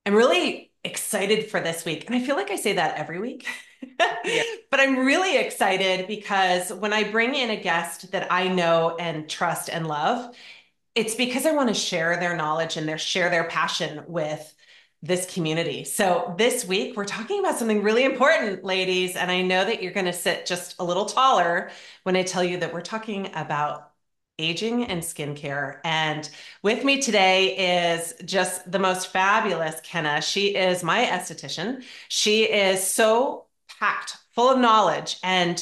I'm really excited for this week. And I feel like I say that every week. Yeah. But I'm really excited because when I bring in a guest that I know and trust and love, it's because I want to share their knowledge and share their passion with this community. So this week we're talking about something really important, ladies, and I know that you're going to sit just a little taller when I tell you that we're talking about aging and skincare. And with me today is just the most fabulous Kenna. She is my esthetician. She is so packed full of knowledge, and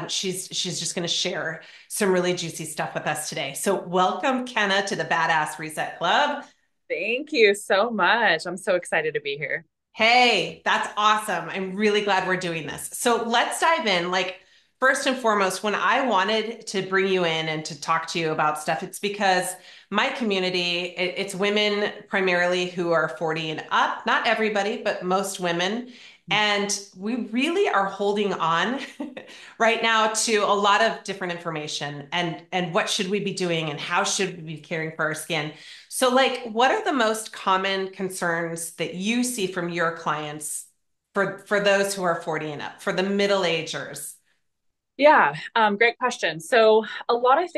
she's just going to share some really juicy stuff with us today. So welcome, Kenna, to the Badass Reset Club. Thank you so much. I'm so excited to be here. Hey, that's awesome. I'm really glad we're doing this. So let's dive in. Like, first and foremost, when I wanted to bring you in and to talk to you about stuff, it's because my community, it's women primarily who are 40 and up, not everybody, but most women. And we really are holding on right now to a lot of different information and what should we be doing and how should we be caring for our skin. So, like, what are the most common concerns that you see from your clients for those who are 40 and up, for the middle agers? Yeah, great question. So a lot of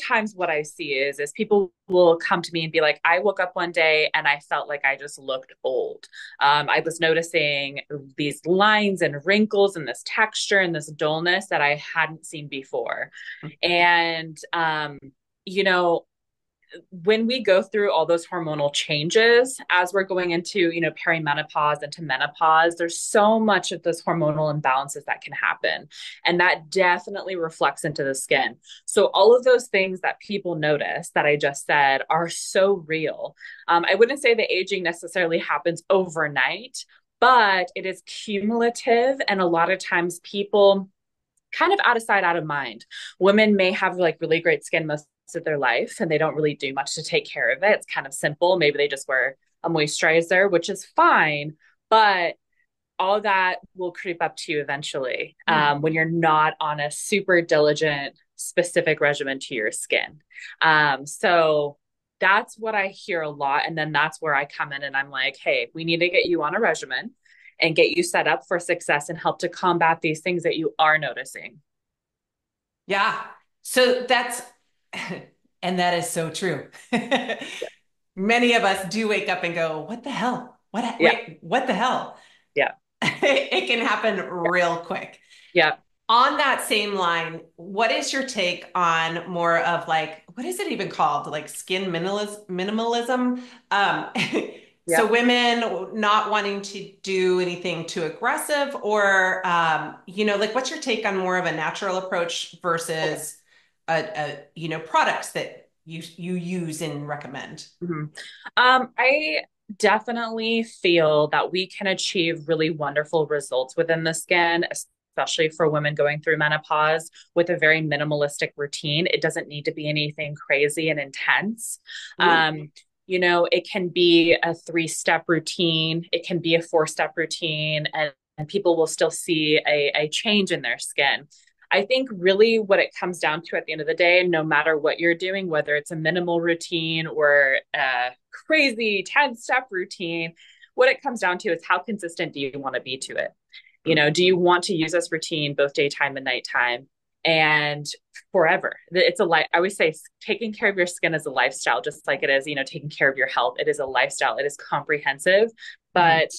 times what I see is people will come to me and be like, I woke up one day and I felt like I just looked old. I was noticing these lines and wrinkles and this texture and this dullness that I hadn't seen before. And you know, when we go through all those hormonal changes as we're going into perimenopause into menopause, there's so much of those hormonal imbalances that can happen, and that definitely reflects into the skin. So all of those things that people notice that I just said are so real. I wouldn't say the aging necessarily happens overnight, but it is cumulative, and a lot of times people kind of out of sight, out of mind. Women may have like really great skin most of their life and they don't really do much to take care of it. It's kind of simple. Maybe they just wear a moisturizer, which is fine, but all that will creep up to you eventually when you're not on a super diligent, specific regimen to your skin. So that's what I hear a lot. And then that's where I come in and I'm like, hey, we need to get you on a regimen and get you set up for success and help to combat these things that you are noticing. Yeah. So that's, and that is so true. Many of us do wake up and go, what the hell? Yeah. Wait, what the hell? Yeah. It can happen real quick. Yeah. On that same line, what is your take on more of like, what is it even called? Like skin minimalism? Um, so Yeah. women not wanting to do anything too aggressive, or like what's your take on more of a natural approach Okay. versus products that you use and recommend? Mhm. I definitely feel that we can achieve really wonderful results within the skin, especially for women going through menopause with a very minimalistic routine. It doesn't need to be anything crazy and intense. Ooh. It can be a three-step routine, it can be a four-step routine, and people will still see a change in their skin. I think really what it comes down to at the end of the day, no matter what you're doing, whether it's a minimal routine or a crazy 10-step routine, what it comes down to is how consistent do you want to be to it? Do you want to use this routine both daytime and nighttime and forever? It's a life. I always say taking care of your skin is a lifestyle, just like it is, taking care of your health. It is a lifestyle. It is comprehensive, Mhm. but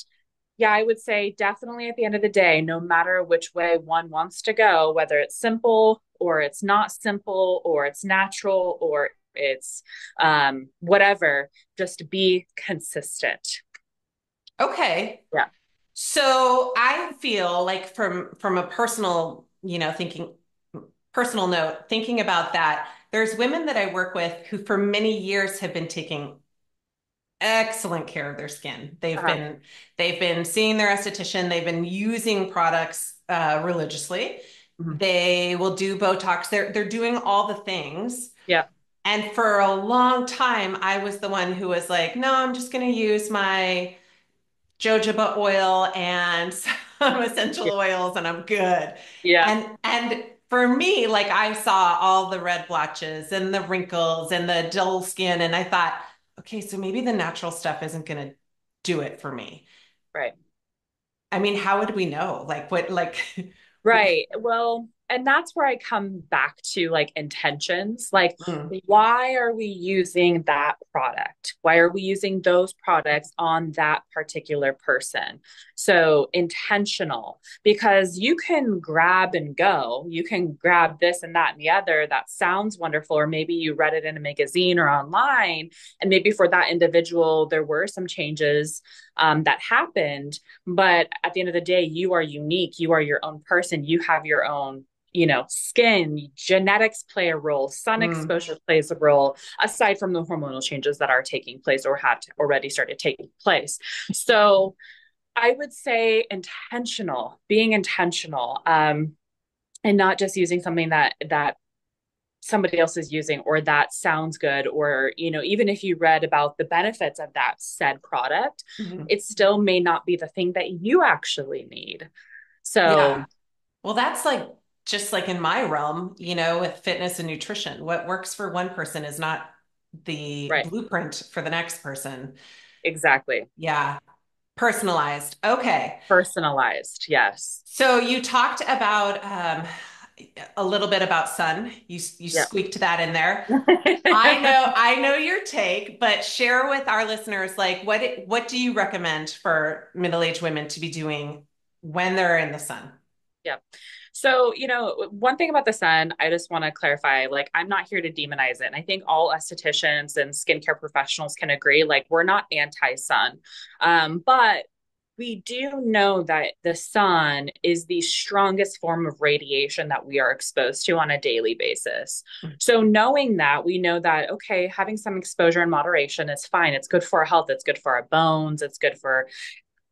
yeah, I would say definitely at the end of the day, no matter which way one wants to go, whether it's simple or it's not simple or it's natural or it's whatever, just be consistent. Okay. Yeah. So I feel like from a personal note, thinking about that, there's women that I work with who for many years have been taking excellent care of their skin. Uh-huh. They've been seeing their esthetician, they've been using products religiously. Mhm. They will do Botox. They're doing all the things. Yeah. And for a long time, I was the one who was like, no, I'm just going to use my jojoba oil and some essential Yeah. oils and I'm good. Yeah. And for me, like I saw all the red blotches and the wrinkles and the dull skin and I thought, okay, so maybe the natural stuff isn't going to do it for me. Right. I mean, how would we know? Like what, like, Right. Well, and that's where I come back to like intentions. Like, Mm, why are we using that product? Why are we using those products on that particular person? So, intentional, because you can grab and go. You can grab this and that and the other. That sounds wonderful. Or maybe you read it in a magazine or online. And maybe for that individual, there were some changes that happened, but at the end of the day, you are unique. You are your own person. You have your own, skin. Genetics play a role. Sun mm. exposure plays a role, aside from the hormonal changes that are taking place or have already started taking place. So I would say intentional, being intentional, and not just using something that somebody else is using or that sounds good, or even if you read about the benefits of that said product, Mhm. it still may not be the thing that you actually need. Yeah. So Well, that's like just like in my realm, with fitness and nutrition. What works for one person is not the right, blueprint for the next person. exactly. Yeah. Personalized. Okay. Personalized, yes. So you talked about a little bit about sun. You Yep. squeaked that in there. I know your take, but share with our listeners like what do you recommend for middle-aged women to be doing when they're in the sun? Yep. So, one thing about the sun, I just want to clarify, like, I'm not here to demonize it. And I think all estheticians and skincare professionals can agree, like, we're not anti-sun. But we do know that the sun is the strongest form of radiation that we are exposed to on a daily basis. So, knowing that, we know that, okay, having some exposure in moderation is fine. It's good for our health, it's good for our bones, it's good for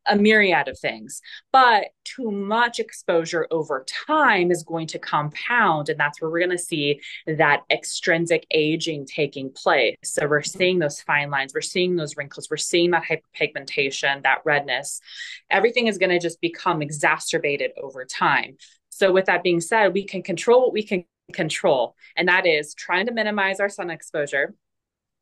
a myriad of things. But too much exposure over time is going to compound. And that's where we're going to see that extrinsic aging taking place. So we're seeing those fine lines, we're seeing those wrinkles, we're seeing that hyperpigmentation, that redness. Everything is going to just become exacerbated over time. So, with that being said, we can control what we can control, and that is trying to minimize our sun exposure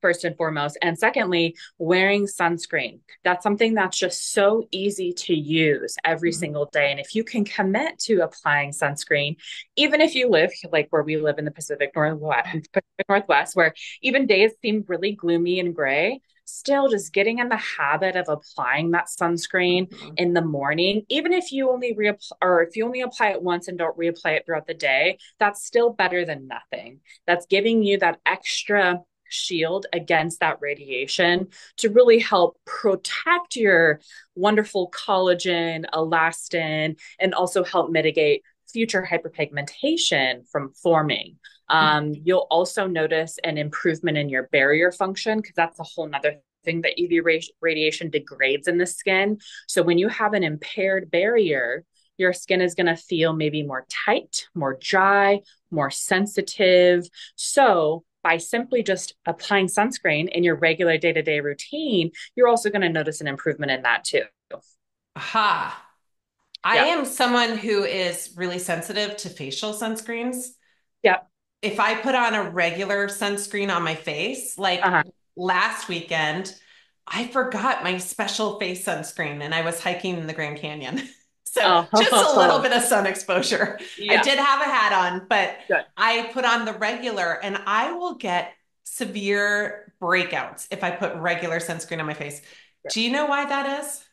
first and foremost. And secondly, wearing sunscreen. That's something that's just so easy to use every Mhm. single day. And if you can commit to applying sunscreen, even if you live like where we live in the Pacific Northwest, where even days seem really gloomy and gray, still just getting in the habit of applying that sunscreen Mhm. in the morning, even if you only reapply or if you only apply it once and don't reapply it throughout the day, that's still better than nothing. That's giving you that extra shield against that radiation to really help protect your wonderful collagen, elastin, and also help mitigate future hyperpigmentation from forming. You'll also notice an improvement in your barrier function because that's a whole nother thing that UV radiation degrades in the skin. So when you have an impaired barrier, your skin is going to feel maybe more tight, more dry, more sensitive. So by simply just applying sunscreen in your regular day-to-day routine, you're also going to notice an improvement in that too. Aha. I Yeah. am someone who is really sensitive to facial sunscreens. Yeah. If I put on a regular sunscreen on my face, like Uh-huh. last weekend, I forgot my special face sunscreen and I was hiking in the Grand Canyon. So just a little Oh, bit of sun exposure. I yeah. did have a hat on, but Good. I put on the regular and I will get severe breakouts if I put regular sunscreen on my face. Do you know why that is?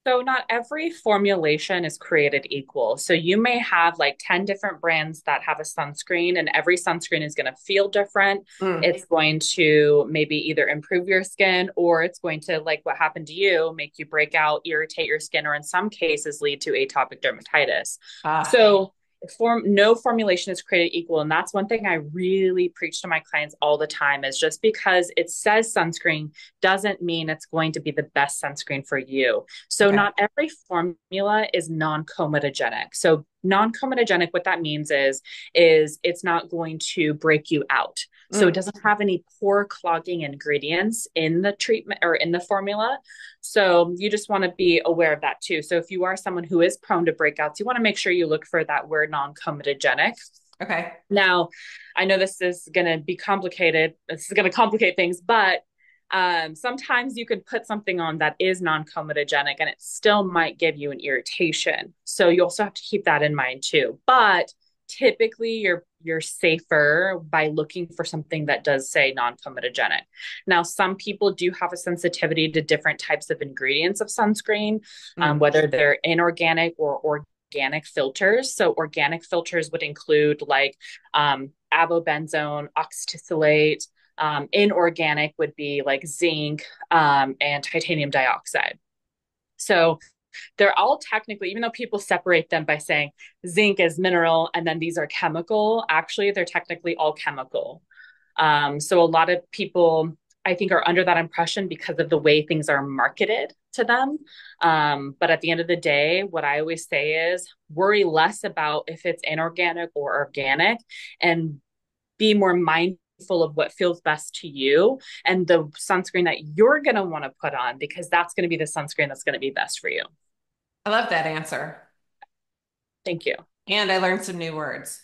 So, not every formulation is created equal. So, you may have like 10 different brands that have a sunscreen, and every sunscreen is going to feel different. Mm. It's going to maybe either improve your skin or it's going to, like what happened to you, make you break out, irritate your skin, or in some cases, lead to atopic dermatitis. Ah, So, no formulation is created equal, and that's one thing I really preach to my clients all the time is just because it says sunscreen doesn't mean it's going to be the best sunscreen for you. So okay. not every formula is non-comedogenic. So non-comedogenic, what that means is it's not going to break you out. So it Mm. doesn't have any pore clogging ingredients in the treatment or in the formula. So you just want to be aware of that too. So if you are someone who is prone to breakouts, you want to make sure you look for that word non-comedogenic. Okay. Now, I know this is going to be complicated. This is going to complicate things, but Sometimes you can put something on that is non-comedogenic and it still might give you an irritation. So you also have to keep that in mind too. But typically you're safer by looking for something that does say non-comedogenic. Now, some people do have a sensitivity to different types of ingredients of sunscreen, Mm. whether they're inorganic or organic filters. So organic filters would include like avobenzone, oxytolate. Inorganic would be like zinc and titanium dioxide. So they're all technically, even though people separate them by saying zinc is mineral and then these are chemical, actually, they're technically all chemical. So a lot of people, I think, are under that impression because of the way things are marketed to them. But at the end of the day, what I always say is worry less about if it's inorganic or organic and be more mindful of what feels best to you and the sunscreen that you're going to want to put on because that's going to be the sunscreen that's going to be best for you. I love that answer. Thank you. And I learned some new words.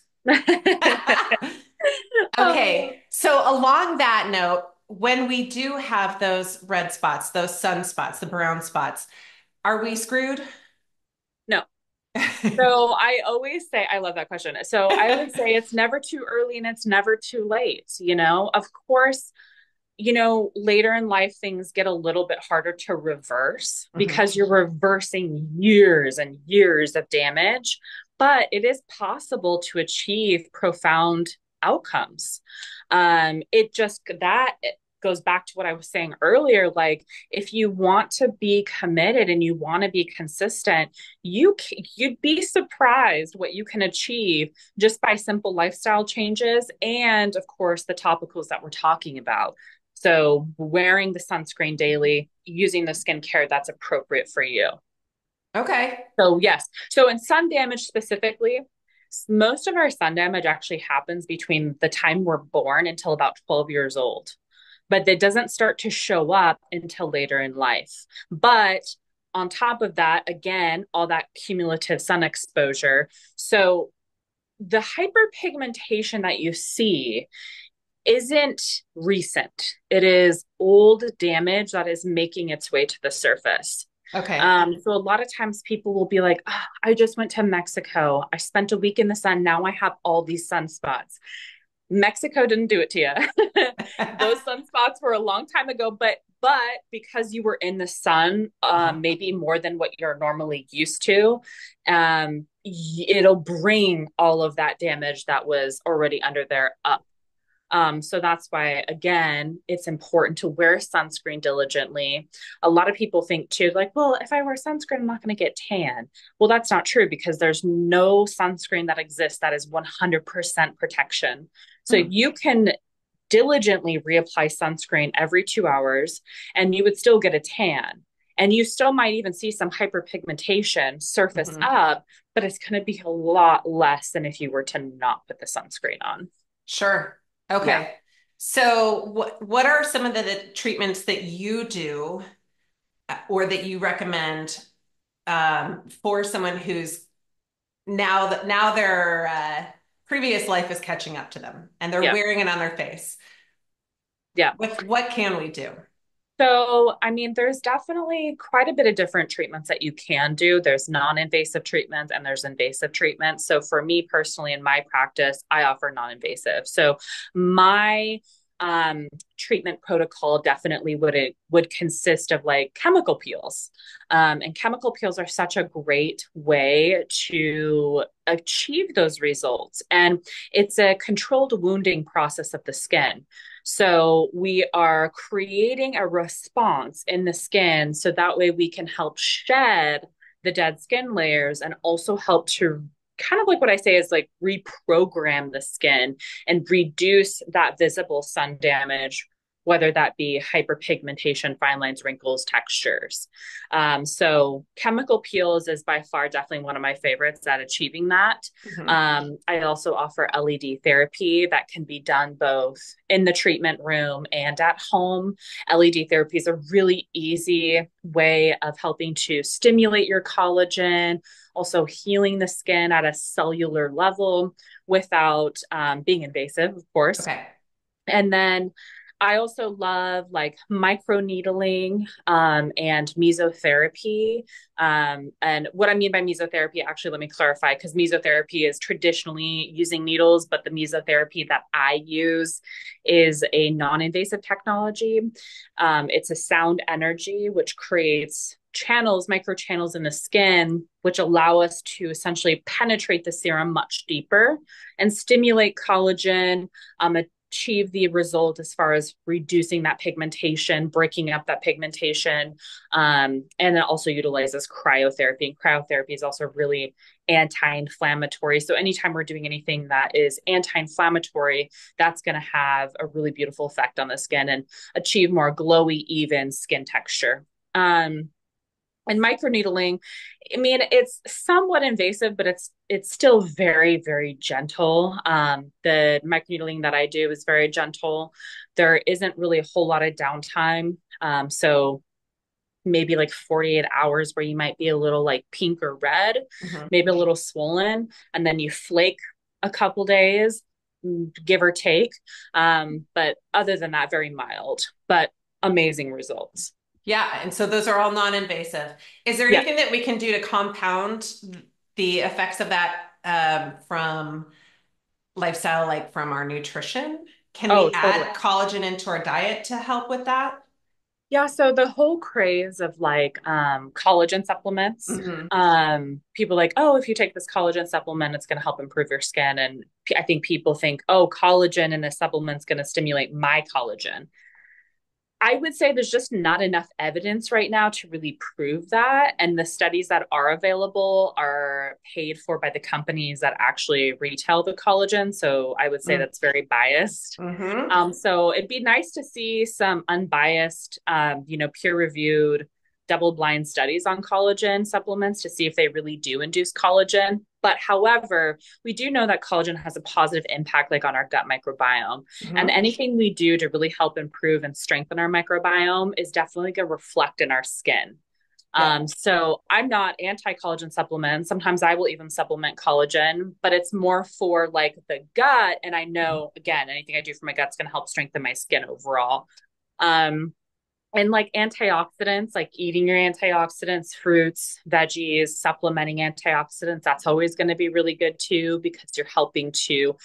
Oh, Okay, so along that note, when we do have those red spots, those sunspots, the brown spots, are we screwed? no. So I always say, I love that question. So I always say it's never too early and it's never too late. Of course, later in life, things get a little bit harder to reverse Mhm. because you're reversing years and years of damage, but it is possible to achieve profound outcomes. It just that it goes back to what I was saying earlier. Like, if you want to be committed and you want to be consistent, you'd be surprised what you can achieve just by simple lifestyle changes and, of course, the topicals that we're talking about. So wearing the sunscreen daily, using the skincare that's appropriate for you. Okay. So yes. So in sun damage specifically, most of our sun damage actually happens between the time we're born until about 12 years old. But it doesn't start to show up until later in life. But on top of that, again, all that cumulative sun exposure. So the hyperpigmentation that you see isn't recent. It is old damage that is making its way to the surface. Okay. So a lot of times people will be like, oh, I just went to Mexico. I spent a week in the sun. Now I have all these sunspots. Mexico didn't do it to you. Those sunspots were a long time ago, but because you were in the sun, Uh-huh. maybe more than what you're normally used to, it'll bring all of that damage that was already under there up. So that's why, again, it's important to wear sunscreen diligently. A lot of people think too, like, well, if I wear sunscreen, I'm not going to get tan. Well, that's not true because there's no sunscreen that exists that is 100% protection. So Hmm. you can diligently reapply sunscreen every 2 hours and you would still get a tan. And you still might even see some hyperpigmentation surface Mhm. up, but it's going to be a lot less than if you were to not put the sunscreen on. Sure. Yeah. Okay. So what are some of the treatments that you do or that you recommend for someone who's now their previous life is catching up to them and they're Yeah. wearing it on their face? Yeah. What can we do? So, I mean, there's definitely quite a bit of different treatments that you can do. There's non-invasive treatments and there's invasive treatments. So, for me personally, in my practice, I offer non-invasive. So, my treatment protocol definitely would consist of like chemical peels, and chemical peels are such a great way to achieve those results. And it's a controlled wounding process of the skin. So we are creating a response in the skin so that way we can help shed the dead skin layers and also help to kind of like what I say is like reprogram the skin and reduce that visible sun damage, whether that be hyperpigmentation, fine lines, wrinkles, textures. So chemical peels is by far definitely one of my favorites at achieving that. Mhm. I also offer LED therapy that can be done both in the treatment room and at home. LED therapy is a really easy way of helping to stimulate your collagen, also healing the skin at a cellular level without being invasive, of course. Okay. And then I also love like microneedling and mesotherapy. And what I mean by mesotherapy, actually, let me clarify, because mesotherapy is traditionally using needles, but the mesotherapy that I use is a non-invasive technology. It's a sound energy, which creates channels, microchannels in the skin, which allow us to essentially penetrate the serum much deeper and stimulate collagen, achieve the result as far as reducing that pigmentation, breaking up that pigmentation, and it also utilizes cryotherapy. And cryotherapy is also really anti-inflammatory. So anytime we're doing anything that is anti-inflammatory, that's going to have a really beautiful effect on the skin and achieve more glowy, even skin texture. And microneedling, I mean, it's somewhat invasive, but it's still very, very gentle. The microneedling that I do is very gentle. There isn't really a whole lot of downtime. So maybe like 48 hours where you might be a little like pink or red, Mhm. maybe a little swollen, and then you flake a couple days, give or take. But other than that, very mild, but amazing results. Yeah, and so those are all non-invasive. Is there Yeah. anything that we can do to compound the effects of that from lifestyle, like from our nutrition? Can Oh, we totally. add collagen into our diet to help with that? Yeah, so the whole craze of like collagen supplements, Hmm. people like, oh, if you take this collagen supplement, it's going to help improve your skin. And I think people think, oh, collagen in this supplement's going to stimulate my collagen. I would say there's just not enough evidence right now to really prove that. And the studies that are available are paid for by the companies that actually retail the collagen. So I would say that's very biased. Mm-hmm. So it'd be nice to see some unbiased, peer reviewed, double blind studies on collagen supplements to see if they really do induce collagen. But however, we do know that collagen has a positive impact like on our gut microbiome. And Hmm. anything we do to really help improve and strengthen our microbiome is definitely going to reflect in our skin. Yep. So I'm not anti-collagen supplements. Sometimes I will even supplement collagen, but it's more for like the gut. And I know, again, anything I do for my gut's going to help strengthen my skin overall. Um, and like antioxidants, like eating your antioxidants, fruits, veggies, supplementing antioxidants, that's always going to be really good too, because you're helping to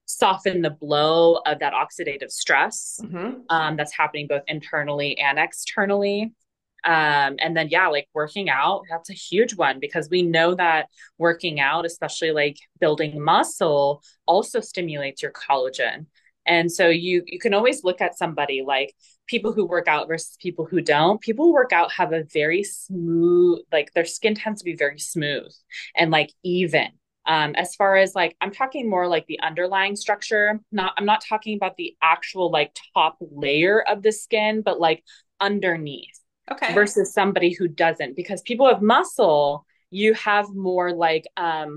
soften the blow of that oxidative stress Hmm. that's happening both internally and externally. And then, yeah, like working out, that's a huge one because we know that working out, especially like building muscle, also stimulates your collagen. And so you can always look at somebody like people who work out versus people who don't. People who work out have a very smooth, like their skin tends to be very smooth and like even. As far as like, I'm talking more like the underlying structure. I'm not talking about the actual like top layer of the skin, but like underneath Okay. versus somebody who doesn't. Because people have muscle, you have more like, I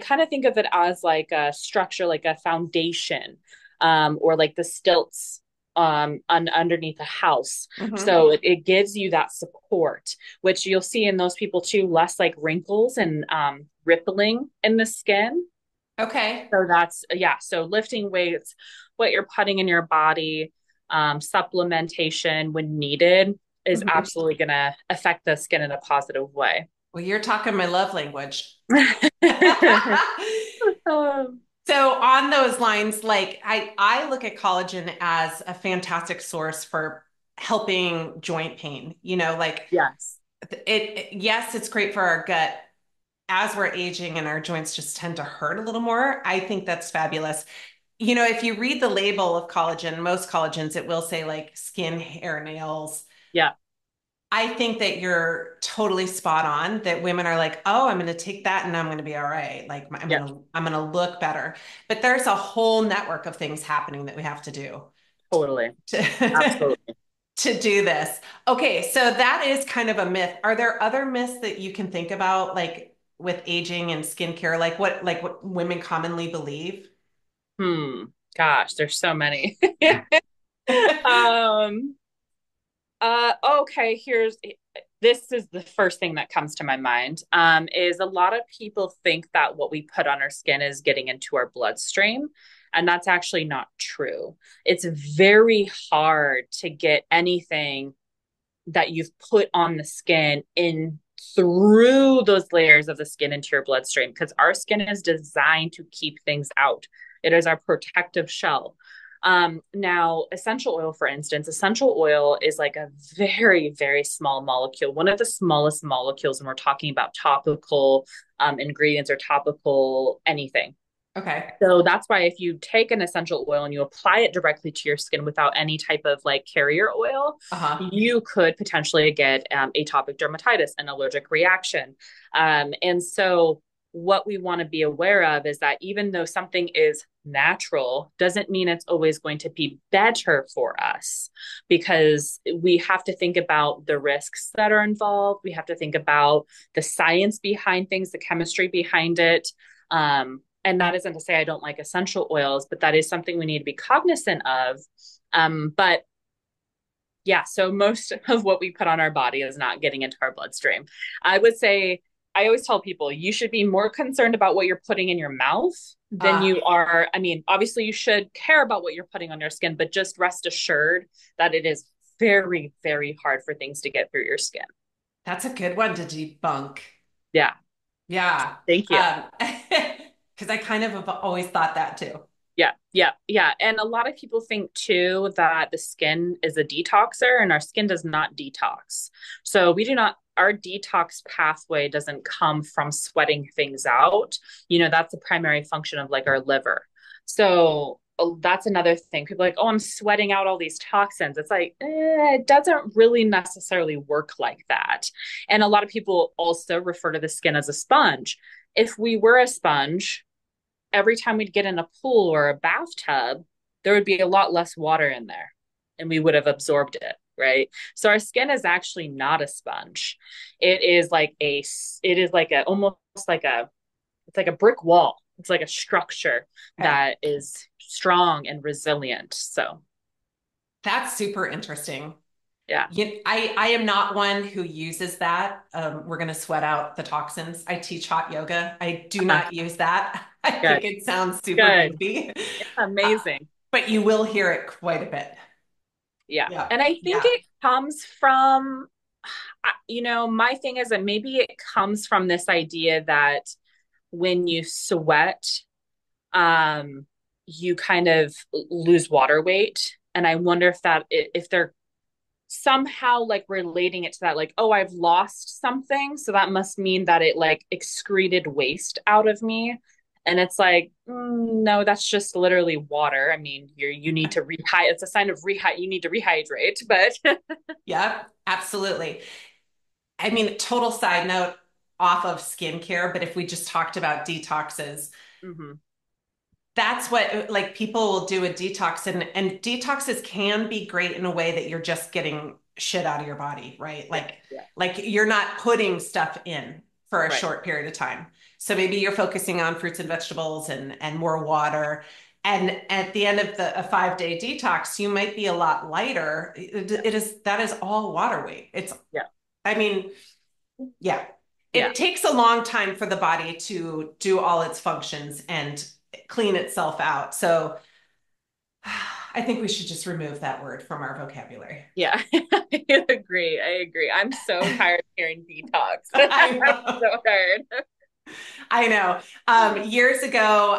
kind of think of it as like a structure, like a foundation, or like the stilts underneath a house. Hmm. So it gives you that support, which you'll see in those people too, less like wrinkles and rippling in the skin. Okay. So that's, yeah. So lifting weights, what you're putting in your body, supplementation when needed is Hmm. absolutely going to affect the skin in a positive way. Well, you're talking my love language. Um, So on those lines, like I look at collagen as a fantastic source for helping joint pain. Like yes. yes, it's great for our gut as we're aging and our joints just tend to hurt a little more. I think that's fabulous. If you read the label of collagen, most collagens, it will say like skin, hair, nails. Yeah. I think that you're totally spot on that women are like, "Oh, I'm going to take that and I'm going to be all right. Like Yeah. I'm going to look better." But there's a whole network of things happening that we have to do Totally. to Absolutely. to do this. Okay, so that is kind of a myth. Are there other myths that you can think about like with aging and skincare like what women commonly believe? Hmm. Gosh, there's so many. um, okay, this is the first thing that comes to my mind. Is a lot of people think that what we put on our skin is getting into our bloodstream. And that's actually not true. It's very hard to get anything that you've put on the skin in through those layers of the skin into your bloodstream, because our skin is designed to keep things out. It is our protective shell. Now, essential oil, for instance, essential oil is like a very, very small molecule, one of the smallest molecules when we're talking about topical ingredients or topical anything. Okay. So that's why if you take an essential oil and you apply it directly to your skin without any type of like carrier oil, Uh-huh. you could potentially get atopic dermatitis, an allergic reaction. And so what we want to be aware of is that even though something is natural, doesn't mean it's always going to be better for us, because we have to think about the risks that are involved. We have to think about the science behind things, the chemistry behind it. And that isn't to say I don't like essential oils, but that is something we need to be cognizant of. But yeah, so most of what we put on our body is not getting into our bloodstream. I would say, I always tell people you should be more concerned about what you're putting in your mouth than Uh, you are. I mean, obviously, you should care about what you're putting on your skin, but just rest assured that it is very, very hard for things to get through your skin. that's a good one to debunk. Yeah. Yeah. Thank you. Because I kind of have always thought that too. Yeah, yeah, yeah. And a lot of people think too that the skin is a detoxer, and our skin does not detox. So we do not, our detox pathway doesn't come from sweating things out. That's the primary function of like our liver. So that's another thing. People are like, oh, I'm sweating out all these toxins. It's like, it doesn't really necessarily work like that. And a lot of people also refer to the skin as a sponge. If we were a sponge, every time we'd get in a pool or a bathtub, there would be a lot less water in there and we would have absorbed it. Right. So our skin is actually not a sponge. It is like almost like it's like a brick wall. It's like a structure Okay. that is strong and resilient. So, That's super interesting. yeah. I am not one who uses that. We're going to sweat out the toxins. I teach hot yoga. I do Uh, not use that. I good. think it sounds super Good. goofy, uh, Amazing. but you will hear it quite a bit. Yeah. Yeah. And I think Yeah. it comes from, my thing is that maybe it comes from this idea that when you sweat, um, you kind of lose water weight. And I wonder if they're somehow like relating it to that, like, oh, I've lost something. So that must mean that it like excreted waste out of me. And it's like, no, that's just literally water. I mean, you need to rehydrate. It's a sign of rehydrate. You need to rehydrate, but Yeah, absolutely. I mean, total side note off of skincare, but if we just talked about detoxes, mm-hmm. that's what like people will do a detox and detoxes can be great in a way that you're just getting shit out of your body, right? Yeah, yeah, Like you're not putting stuff in for a right. short period of time. So maybe you're focusing on fruits and vegetables and more water. And at the end of a 5 day detox, you might be a lot lighter. Yeah, It is that is all water weight. yeah, I mean, yeah. yeah, It takes a long time for the body to do all its functions and clean itself out. So I think we should just remove that word from our vocabulary. yeah. I agree. I agree. I'm so tired of hearing detox. I I'm know. so tired. I know. Years ago,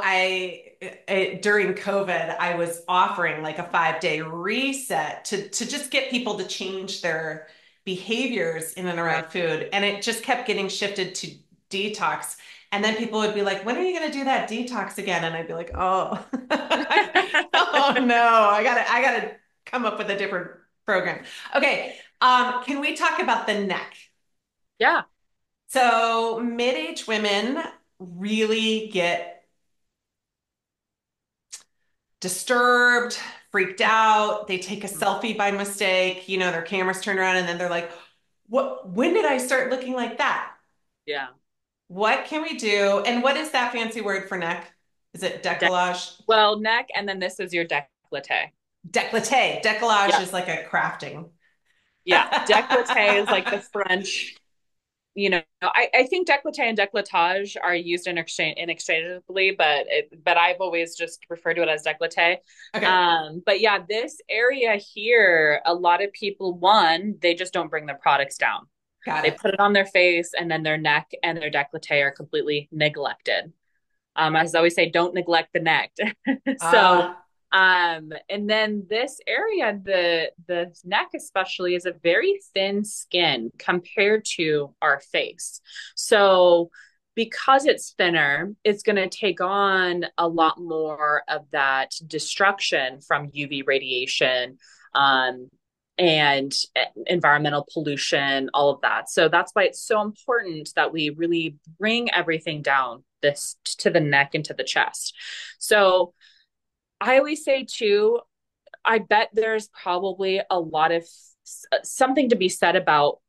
during COVID, I was offering like a 5 day reset to just get people to change their behaviors in and Right. around food. And it just kept getting shifted to detox. And then people would be like, when are you going to do that detox again? And I'd be like, oh, oh no, I gotta come up with a different program. Okay. Can we talk about the neck? Yeah. So mid-age women really get disturbed, freaked out. They take a Mhm. selfie by mistake. Their cameras turn around and then they're like, "What? When did I start looking like that? Yeah. What can we do?" And what is that fancy word for neck? Is it De- décollage? well, neck, and then this is your décolleté. Décolleté. Décollage Yeah. is like a crafting. Yeah. Décolleté is like the French I think décolleté and décolletage are used interchangeably, but I've always just referred to it as décolleté. Okay, But yeah, this area here, a lot of people, one, they just don't bring their products down. got They it. put it on their face, and then their neck and their décolleté are completely neglected. As I always say, don't neglect the neck. So, Ah, and then this area, the neck especially, is a very thin skin compared to our face. So, because it's thinner, it's going to take on a lot more of that destruction from UV radiation, um, and environmental pollution, all of that. So that's why it's so important that we really bring everything down this to the neck and to the chest. So I always say too, I bet there's probably a lot of something to be said about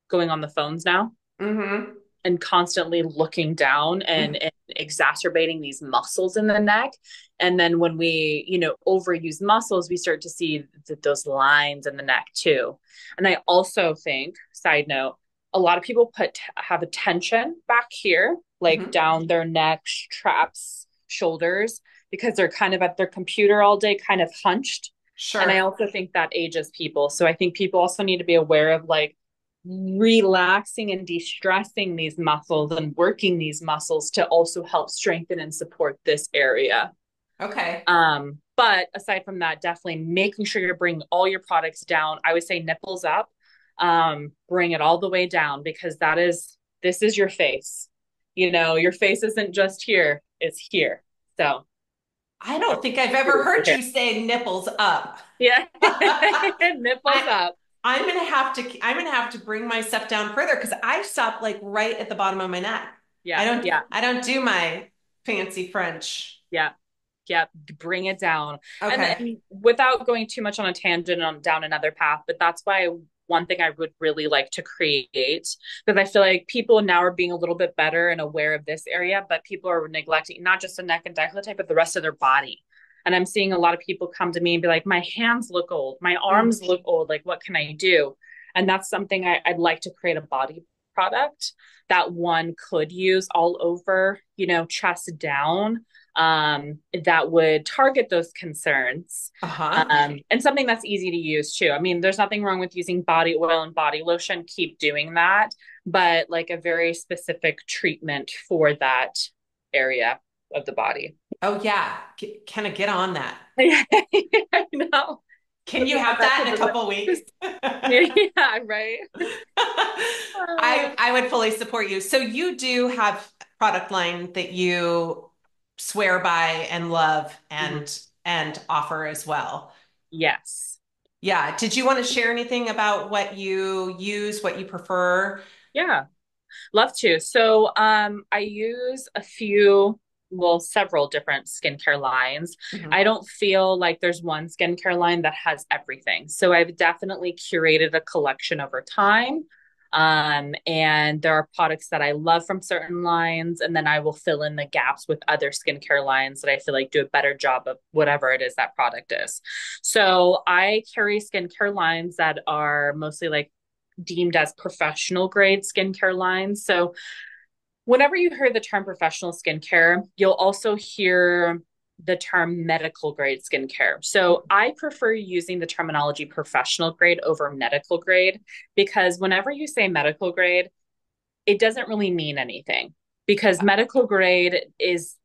going on the phones now mm-hmm. and constantly looking down and exacerbating these muscles in the neck. And then when we, overuse muscles, we start to see those lines in the neck too. And I also think, side note, a lot of people have a tension back here, like Mm-hmm. down their neck, traps, shoulders, because they're kind of at their computer all day, kind of hunched. And I Sure. also think that ages people. So I think people also need to be aware of like relaxing and de-stressing these muscles and working these muscles to also help strengthen and support this area. Okay. But aside from that, definitely making sure you're bringing all your products down. I would say nipples up, bring it all the way down because this is your face. Your face isn't just here, it's here. So I don't think I've ever heard here. you say nipples up. Yeah. Nipples I up. I'm gonna have to bring my stuff down further because I stop like right at the bottom of my neck. I Yeah. don't Yeah. I don't do my fancy French. Yeah. Yeah, bring it down. And, Okay. and without going too much on a tangent on down another path, but that's why one thing I would really like to create, because I feel like people now are being a little bit better and aware of this area, but people are neglecting not just the neck and décolleté, but the rest of their body. And I'm seeing a lot of people come to me and be like, my hands look old, my Mm. arms look old. Like, what can I do? And that's something I'd like to create a body product that one could use all over, chest down, that would target those concerns. Uh-huh. And something that's easy to use too. I mean, there's nothing wrong with using body oil and body lotion. Keep doing that, but like a very specific treatment for that area of the body. Oh yeah. Can I get on that? I know. Can you Add have that that to in a the couple weeks? list. Yeah, right. I would fully support you. So you do have product line that you swear by and love Mhm. and offer as well. Yes. Yeah. Did you want to share anything about what you use, what you prefer? Yeah. Love to. So I use several different skincare lines. Mhm. I don't feel like there's one skincare line that has everything. So I've definitely curated a collection over time. And there are products that I love from certain lines, and then I will fill in the gaps with other skincare lines that I feel like do a better job of whatever it is that product is. So I carry skincare lines that are mostly like deemed as professional grade skincare lines. So whenever you hear the term professional skincare, you'll also hear the term medical grade skincare. So I prefer using the terminology professional grade over medical grade because whenever you say medical grade, it doesn't really mean anything because medical grade is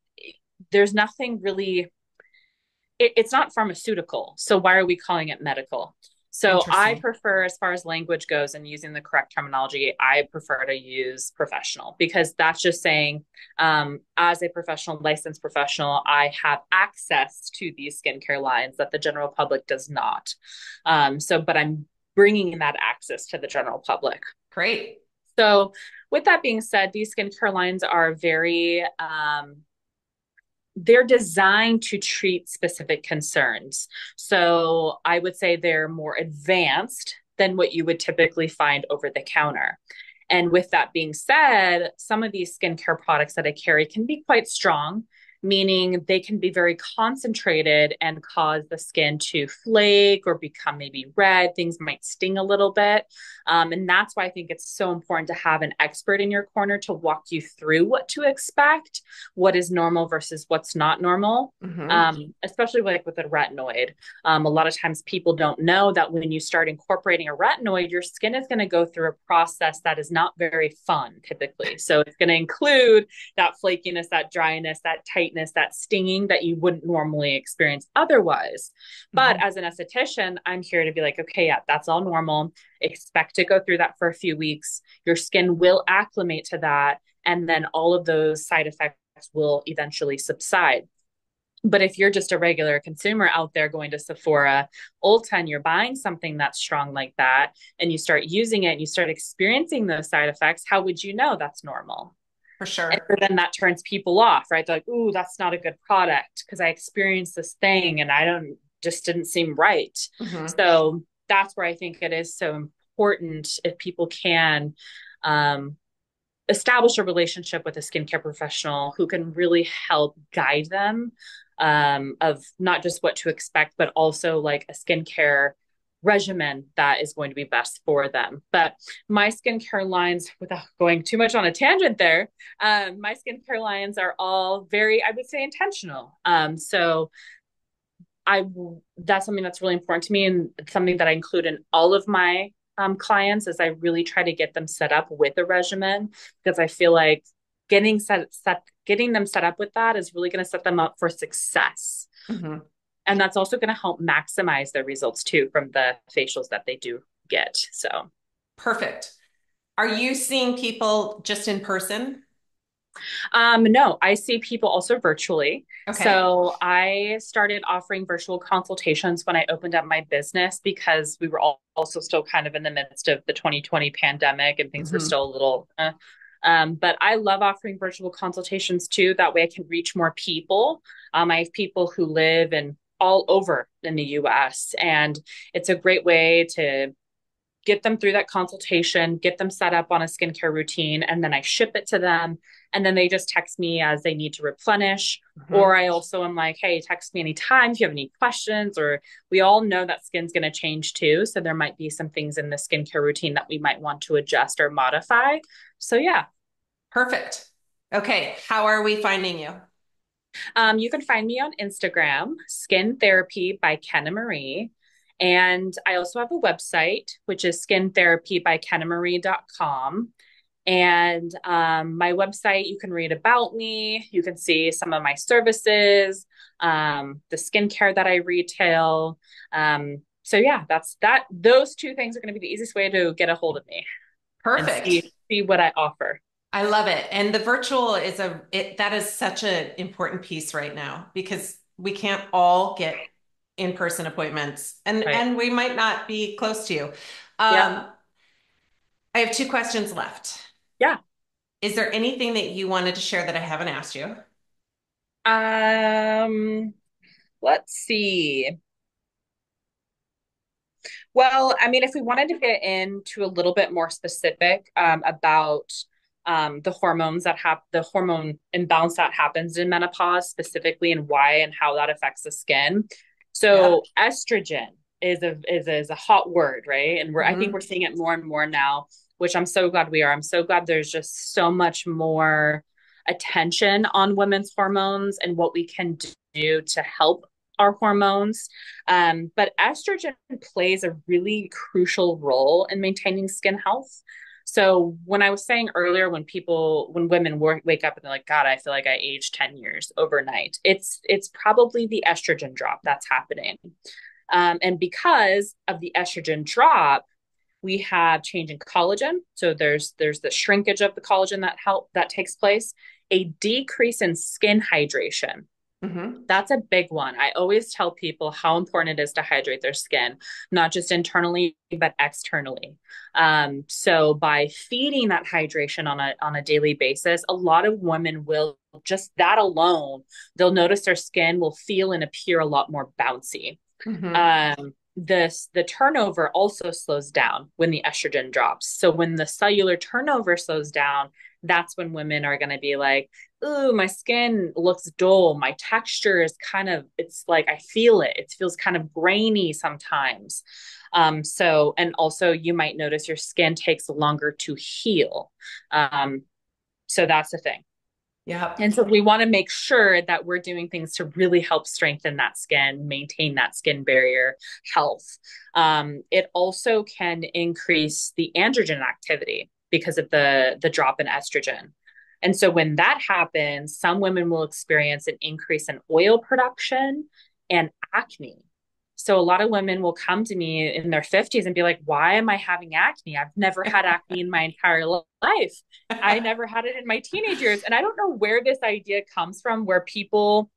there's nothing really it's not pharmaceutical. So why are we calling it medical? So I Interesting. prefer, as far as language goes and using the correct terminology, I prefer to use professional because that's just saying, as a professional, licensed professional, I have access to these skincare lines that the general public does not. But I'm bringing that access to the general public. Great. So, with that being said, these skincare lines are very they're designed to treat specific concerns. So I would say they're more advanced than what you would typically find over the counter. And with that being said, some of these skincare products that I carry can be quite strong. meaning they can be very concentrated and cause the skin to flake or become maybe red. Things might sting a little bit. And that's why I think it's so important to have an expert in your corner to walk you through what to expect, what is normal versus what's not normal. Mm-hmm. Especially like with a retinoid. A lot of times people don't know that when you start incorporating a retinoid, your skin is going to go through a process that is not very fun typically. So it's going to include that flakiness, that dryness, that tightness, that stinging that you wouldn't normally experience otherwise. But Mm-hmm. as an esthetician, I'm here to be like, okay, yeah, that's all normal. Expect to go through that for a few weeks. Your skin will acclimate to that. And then all of those side effects will eventually subside. But if you're just a regular consumer out there going to Sephora, Ulta, and you're buying something that's strong like that, and you start using it and you start experiencing those side effects, how would you know that's normal? For And sure. so then that turns people off, right? They're like, ooh, that's not a good product because I experienced this thing and I don't just didn't seem right. Mm-hmm. So that's where I think it is so important if people can um, establish a relationship with a skincare professional who can really help guide them of not just what to expect, but also like a skincare regimen that is going to be best for them. But my skincare lines, without going too much on a tangent there, my skincare lines are all very, I would say, intentional. So I that's something that's really important to me, and it's something that I include in all of my clients. Is I really try to get them set up with a regimen because I feel like getting them set up with that is really going to set them up for success, Mm-hmm. and that's also going to help maximize their results too from the facials that they do get. So Perfect. Are you seeing people just in person? No, I see people also virtually. Okay. So I started offering virtual consultations when I opened up my business because we were also still kind of in the midst of the 2020 pandemic and things were Mm-hmm. still a little. But I love offering virtual consultations too. That way I can reach more people. I have people who live in all over in the US, and it's a great way to get them through that consultation, get them set up on a skincare routine, and then I ship it to them. And then they just text me as they need to replenish. Mm-hmm. Or I also am like, hey, text me anytime if you have any questions. Or we all know that skin's going to change too. So there might be some things in the skincare routine that we might want to adjust or modify. So yeah, Perfect. Okay. How are we finding you? You can find me on Instagram, Skin Therapy by Kenna Marie. And I also have a website, which is skintherapybyKennaMarie.com. And my website, you can read about me. You can see some of my services, the skincare that I retail. So yeah, that's that. Those two things are going to be the easiest way to get a hold of me and Perfect. see what I offer. I love it. And the virtual is that is such an important piece right now because we can't all get in-person appointments Right. and we might not be close to you. Yeah. Um, I have two questions left. Yeah. Is there anything that you wanted to share that I haven't asked you? Um, let's see. Well, I mean, if we wanted to get into a little bit more specific about the hormones that have the hormone imbalance that happens in menopause specifically and why and how that affects the skin. Yep. So estrogen is a hot word, right? And I think we're Hmm. seeing it more and more now, which I'm so glad we are. I'm so glad there's just so much more attention on women's hormones and what we can do to help our hormones. But estrogen plays a really crucial role in maintaining skin health. So when I was saying earlier, when women wake up and they're like, God, I feel like I aged 10 years overnight, it's probably the estrogen drop that's happening. And because of the estrogen drop, we have change in collagen. So there's the shrinkage of the collagen that takes place, a decrease in skin hydration. Hmm. That's a big one. I always tell people how important it is to hydrate their skin, not just internally, but externally. So by feeding that hydration on a daily basis, a lot of women will just that alone, they'll notice their skin will feel and appear a lot more bouncy. Hmm. The turnover also slows down when the estrogen drops. So when the cellular turnover slows down, that's when women are going to be like, ooh, my skin looks dull. My texture is kind of, it's like I feel it. It feels kind of grainy sometimes. And also you might notice your skin takes longer to heal. Um, so that's the thing. Yep. And so we want to make sure that we're doing things to really help strengthen that skin, maintain that skin barrier health. It also can increase the androgen activity because of the drop in estrogen. And so when that happens, some women will experience an increase in oil production and acne. So a lot of women will come to me in their 50s and be like, why am I having acne? I've never had acne in my entire life. I never had it in my teenage years. And I don't know where this idea comes from, where people,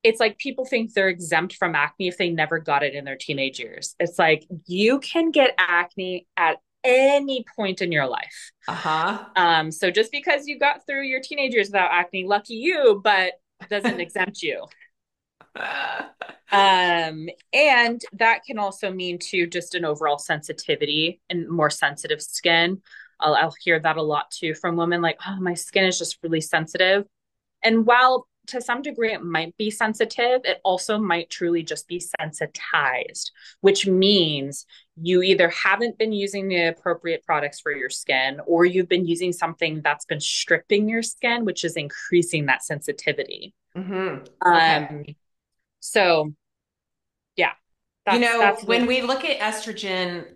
it's like people think they're exempt from acne if they never got it in their teenage years. It's like you can get acne at any point in your life. Uh-huh. So just because you got through your teenage years without acne, lucky you, but doesn't exempt you. And that can also mean too just an overall sensitivity and more sensitive skin. I'll hear that a lot too from women, like, oh, my skin is just really sensitive. And while to some degree it might be sensitive, it also might truly just be sensitized, which means you either haven't been using the appropriate products for your skin, or you've been using something that's been stripping your skin, which is increasing that sensitivity. Mm-hmm. Okay. Um, so yeah, You that's know, that's when really we look at estrogen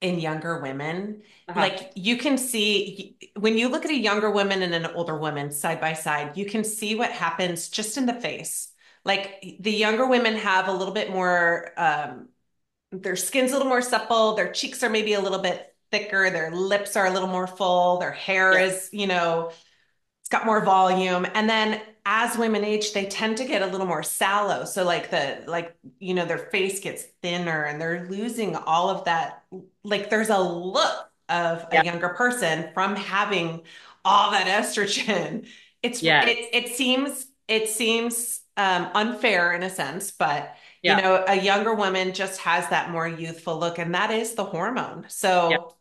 in younger women, uh-huh. like you can see when you look at a younger woman and an older woman side by side, you can see what happens just in the face. Like the younger women have a little bit more, their skin's a little more supple, their cheeks are maybe a little bit thicker, their lips are a little more full, their hair Yeah, is, it's got more volume. And then as women age, they tend to get a little more sallow. So their face gets thinner and they're losing all of that. Like there's a look of a yeah, younger person from having all that estrogen. yes, It seems unfair in a sense, but yeah, a younger woman just has that more youthful look, and that is the hormone. yeah. So